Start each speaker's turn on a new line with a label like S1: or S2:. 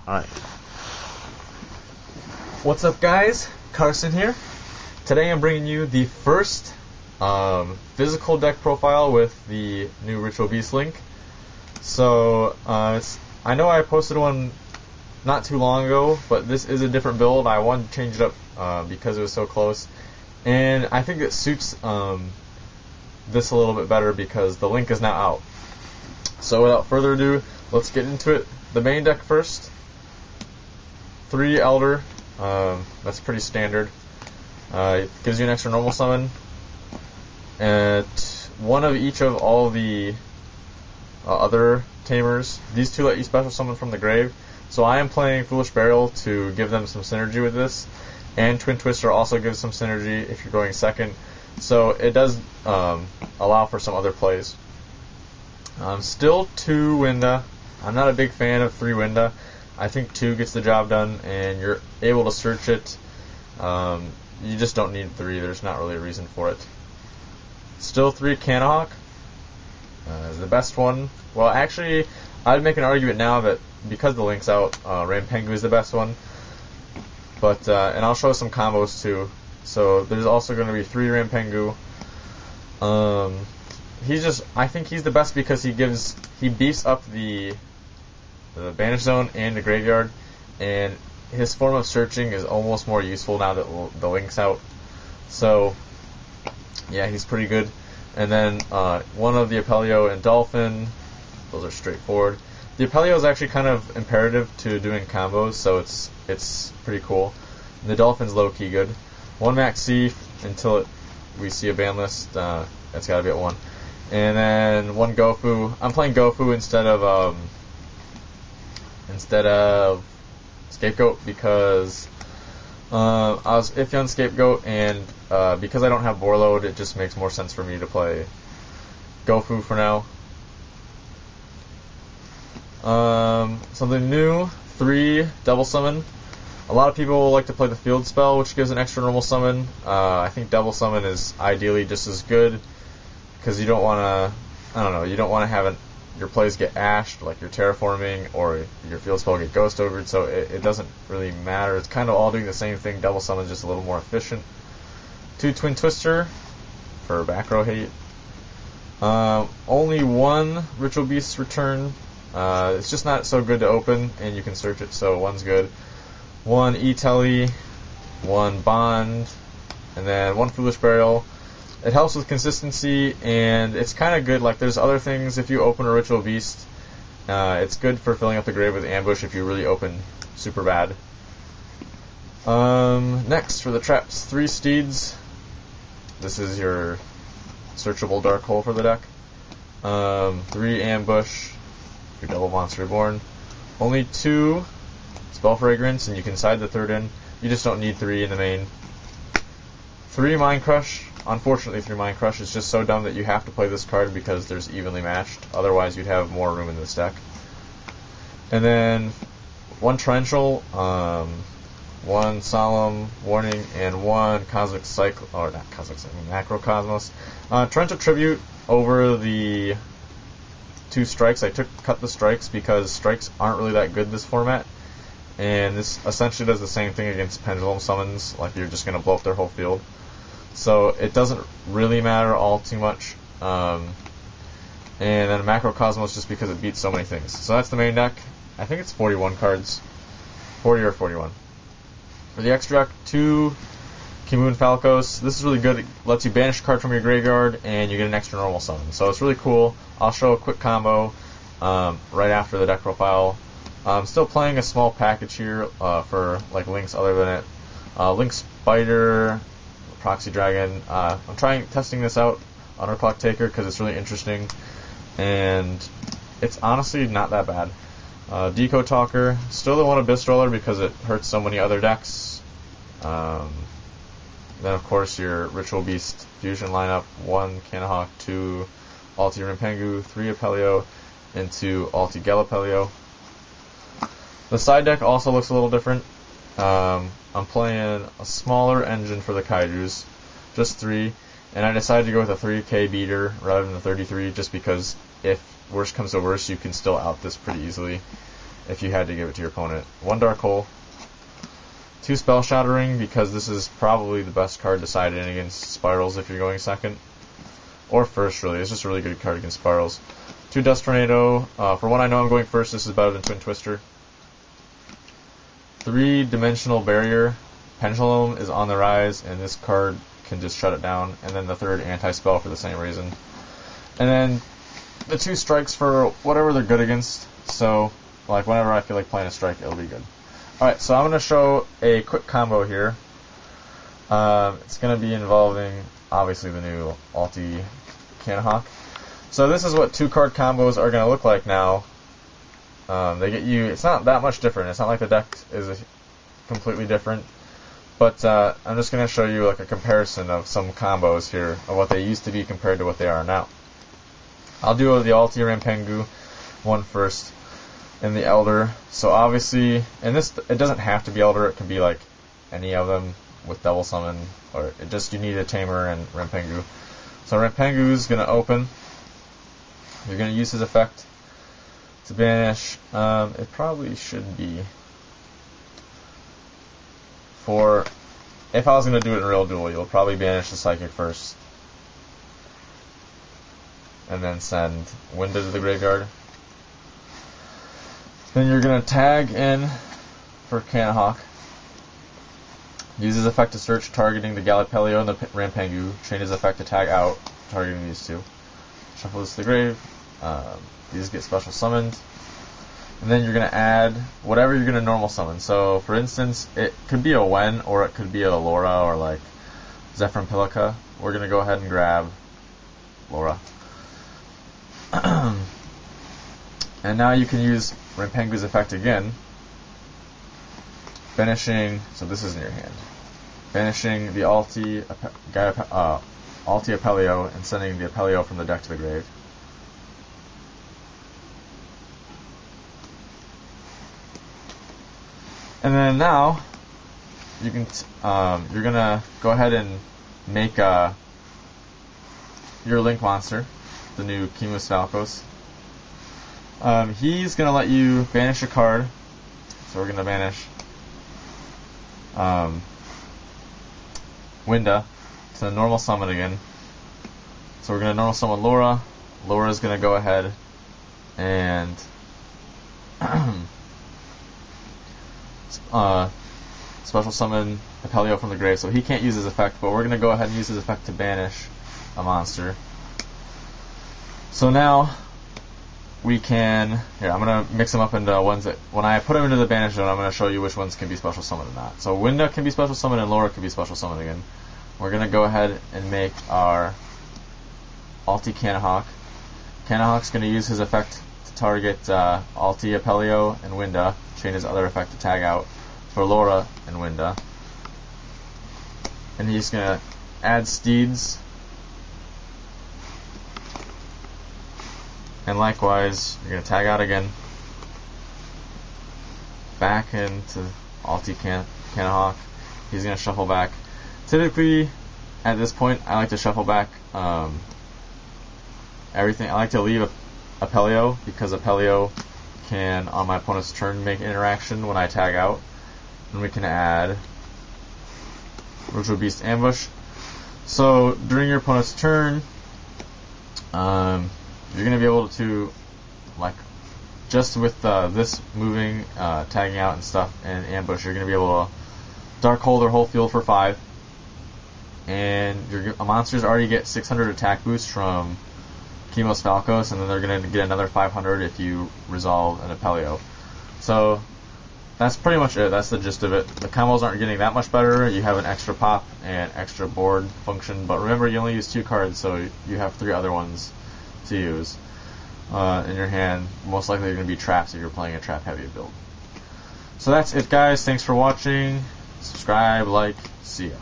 S1: Alright. What's up, guys? Carson here. Today I'm bringing you the first physical deck profile with the new Ritual Beast link. So, I know I posted one not too long ago, but this is a different build. I wanted to change it up because it was so close. And I think it suits this a little bit better because the link is now out. So without further ado, let's get into it. The main deck first. 3 Elder. That's pretty standard. It gives you an extra normal summon. And one of each of all the other tamers. These 2 let you special summon from the grave. So I am playing Foolish Burial to give them some synergy with this. And Twin Twister also gives some synergy if you're going second. So it does allow for some other plays. Still 2 Winda. I'm not a big fan of 3 Winda. I think 2 gets the job done, and you're able to search it. You just don't need 3. There's not really a reason for it. Still 3 Canahawk. The best one. Well, actually, I'd make an argument now that because the link's out, Rampengu is the best one. But and I'll show some combos too. So there's also going to be 3 Rampengu. I think he's the best because he beefs up the banish zone and the graveyard, and his form of searching is almost more useful now that the link's out. So yeah, he's pretty good. And then one of the Apelio and Dolphin. Those are straightforward. The Apelio is actually kind of imperative to doing combos, so it's pretty cool. And the Dolphin's low-key good. 1 Max C until we see a ban list. That's got to be at 1. And then 1 Gofu. I'm playing Gofu instead of Scapegoat because I was iffy on Scapegoat, and because I don't have Warload, it just makes more sense for me to play Gofu for now. Something new, 3 Double Summon. A lot of people like to play the Field Spell, which gives an extra normal summon. I think Double Summon is ideally just as good because you don't want to, you don't want to have your plays get ashed, like your terraforming or your Field Spell get ghost overed, so it doesn't really matter. It's kind of all doing the same thing. Double Summon is just a little more efficient. 2 Twin Twister for back row hate. Only 1 Ritual Beast return. It's just not so good to open, and you can search it, so 1's good. 1 E-Telly, 1 Bond, and then 1 Foolish Burial. It helps with consistency, and it's kind of good. Like, there's other things. If you open a Ritual Beast, it's good for filling up the grave with ambush if you really open super bad. Next, for the traps, 3 Steeds. This is your searchable dark hole for the deck. 3 Ambush, your Double Monster Reborn. Only 2 Spell Fragrance, and you can side the 3rd in. You just don't need 3 in the main. 3 Mind Crush. Unfortunately, 3 Mind Crush is just so dumb that you have to play this card because there's evenly matched. Otherwise, you'd have more room in this deck. And then 1 Torrential, 1 Solemn Warning, and 1 Cosmic Cycle, or not Cosmic Cycle, Macrocosmos. Torrential Tribute over the 2 strikes. I cut the strikes because strikes aren't really that good in this format. And this essentially does the same thing against Pendulum Summons, like you're just going to blow up their whole field. So it doesn't really matter all too much. And then Macrocosmos just because it beats so many things. So that's the main deck. I think it's 41 cards. 40 or 41. For the extra deck, 2 Utli-Kimunfalcos. This is really good. It lets you banish a card from your graveyard, and you get an extra normal summon. So it's really cool. I'll show a quick combo right after the deck profile. I'm still playing a small package here for like links other than it. Link Spider, Proxy Dragon. I'm testing this out on Clock Taker because it's really interesting, and it's honestly not that bad. Deco Talker, still don't want a Abyss Roller because it hurts so many other decks. Then of course your Ritual Beast fusion lineup: 1 Canahawk, 2 Alti Rampengu, 3 Apelio, and 2 Alti Galapelio. The side deck also looks a little different. I'm playing a smaller engine for the Kaijus, just 3, and I decided to go with a 3k beater rather than a 33 just because if worst comes to worst, you can still out this pretty easily. if you had to give it to your opponent. 1 Dark Hole, 2 Spell Shattering, because this is probably the best card to side in against Spirals if you're going second. Or first, really. It's just a really good card against Spirals. 2 Dust Tornado. For what I know, I'm going first. This is better than Twin Twister. 3 Dimensional Barrier. Pendulum is on the rise, and this card can just shut it down. And then the 3rd Anti-Spell for the same reason. And then the 2 strikes for whatever they're good against. So, like, whenever I feel like playing a strike, it'll be good. Alright, so I'm going to show a quick combo here. It's going to be involving, obviously, the new Utli-Kimunfalcos. So this is what 2-card combos are going to look like now. They get you, it's not that much different. It's not like the deck is completely different. But I'm just going to show you like a comparison of some combos here, of what they used to be compared to what they are now. I'll do the Utli-Rampengu one first, and the Elder. So obviously, and this, it doesn't have to be Elder, it can be like any of them with Double Summon, or it just, you need a Tamer and Rampengu. So Rampengu is going to open. You're going to use his effect to banish. It probably should be for, if I was going to do it in Real Duel, you'll probably banish the Psychic first, and then send Winda to the graveyard. Then you're going to tag in for Kimunfalcos. Use his effect to search, targeting the Gallipelio and the Rampengu. Chain his effect to tag out, targeting these 2. Shuffle this to the grave. These get special summoned. And then you're going to add whatever you're going to normal summon. So, for instance, it could be a Wen, or it could be a Laura, or like Zephyrin Pilica. We're going to go ahead and grab Laura. And now you can use Rampengu's effect again, banishing, so this is in your hand, banishing the Utli-Apelio and sending the Apelio from the deck to the grave. And then now you can you're gonna go ahead and make your Link monster, the new Utli-Kimunfalcos. He's gonna let you banish a card, so we're gonna banish Winda to normal summon again. So we're gonna normal summon Laura. Laura's gonna go ahead and special summon Apelio from the grave, so he can't use his effect, but we're going to go ahead and use his effect to banish a monster. So now we can, here, I'm going to mix them up into ones that, when I put them into the banish zone, I'm going to show you which ones can be special summoned and not. So Winda can be special summoned and Laura can be special summoned again. We're going to go ahead and make our Utli-Kimunfalcos. Kimunfalcos going to use his effect to target Utli-Apelio and Winda, chain his other effect to tag out for Laura and Winda. And he's going to add Steeds. And likewise, you're going to tag out again. Back into Utli-Kimunfalcos. He's going to shuffle back. Typically, at this point, I like to shuffle back everything. I like to leave Apelio, because Apelio can, on my opponent's turn, make interaction when I tag out. And we can add Ritual Beast Ambush. So during your opponent's turn, you're going to be able to, like, just with this moving, tagging out and stuff, and ambush, you're going to be able to Dark Hole their whole field for 5. And your monsters already get 600 attack boost from Kimunfalcos, and then they're going to get another 500 if you resolve an Apelio. So that's pretty much it. That's the gist of it. The combos aren't getting that much better. You have an extra pop and extra board function, but remember, you only use 2 cards, so you have 3 other ones to use in your hand. Most likely you're going to be traps if you're playing a trap heavy build. So that's it, guys. Thanks for watching. Subscribe, like, see ya.